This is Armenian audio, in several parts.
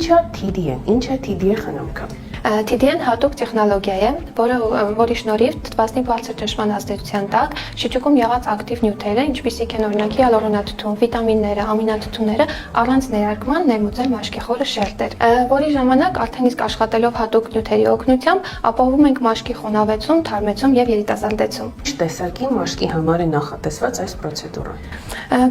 Ինչ է TDN, ինչ է TDN խնամքը։ TDN հատուկ տեխնոլոգիա է, որի շնորհիվ թթվածնի բարձր ճնշման ազդեցության տակ շիճուկում եղած ակտիվ նյութերը, ինչպիսիք են օրինակ հիալուրոնաթթուն, վիտամինները, ամինաթթուները, առանց ներարկման ներմուծել մաշկի խորը շերտեր, որի ժամանակ արդեն իսկ աշխատելով հատուկ նյութերի օգնությամբ ապահովում ենք մաշկի խոնավեցում, թարմեցում եւ երիտասարդեցում։ Ինչ տեսակի մաշկի համար է նախատեսված այս պրոցեդուրան։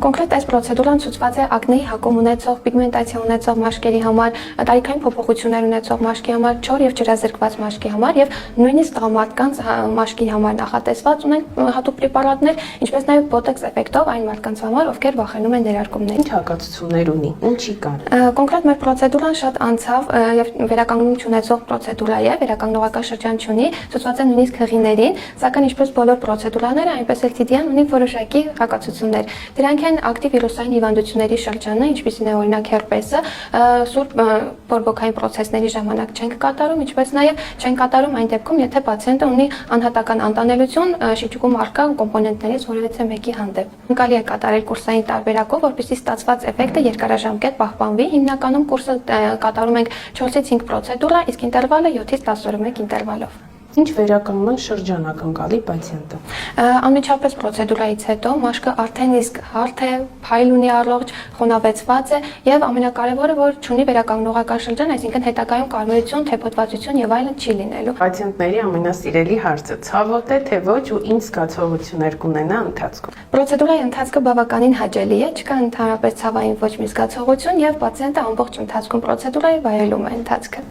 Կոնկրետ այս պրոցեդուրան ցուցված է ակնեի հակում ունեցող, պիգմենտացիա ունեցող մաշկերի համար, տարիքային փոփոխություններ ունեցող մաշկի համար, չոր եւ ջրազրկված մաշկի համար եւ նույնիսկ տղամարդկանց մաշկի համար նախատեսված ունենք հատուկ պրեպարատներ, ինչպես նաեւ բոտեքս էֆեկտով այն մարդկանց համար, ովքեր վախենում են ներարկումների։ Ինչ հակացություններ ունի, ինչի կան։ Կոնկրետ մեր պրոցեդուրան շատ անցավ եւ վերականգնում չունեցող պրոցեդուրա է, վերականգնողական շրջան չունի, ցուցված է նույնիսկ հղիներին, սակայն ինչպես բոլոր պրոցեդուրաները, այնպես էլ TDN ունի որոշակի հակացություններ։ Դրանք են ակտիվ վիրուսային հիվանդությունների շրջանը, ինչպիսին է օրինակ հերպեսը, սուրբ բորբոքային պրոցեսների ժամանակ չենք կատարում, ինչպես նաև չեն կատարում այն դեպքում, եթե պացիենտը ունի անհատական անտանելություն շիճուկում առկա կոմպոնենտներից որևէ մեկի հանդեպ։ Ընկալի է կատարել կուրսային տարբերակով, որպեսզի ստացված էֆեկտը երկարաժամկետ պահպանվի։ Հիմնականում կուրսը կատարում ենք 4-ից 5 պրոցեդուրա, իսկ ինտերվալը 7-ից 10 օրը մեկ ինտերվալով։ Ինչ վերականգնման շրջան է կընկալի պացիենտը։ Անմիջապես պրոցեդուրայից հետո մաշկը արդեն իսկ հարթ է, փայլ ունի առողջ, խոնավեցված է եւ ամենակարևորը, որ ունի վերականգնողական շրջան, այսինքն հետագայում կարմրություն, թեփոտվածություն եւ այլն չի լինելու։ Պացիենտների ամենասիրելի հարցը՝ ցավոտ է, թե ոչ ու ինչ զգացողություններ կունենա ընթացքում։ Պրոցեդուրայի ընթացքը բավականին հաճելի է, չկա ընդհանրապես ցավային ոչ մի զգացողություն եւ պացիենտը ամբողջ ընթացքում պրոցեդուրայի վայելում է ընթացքը։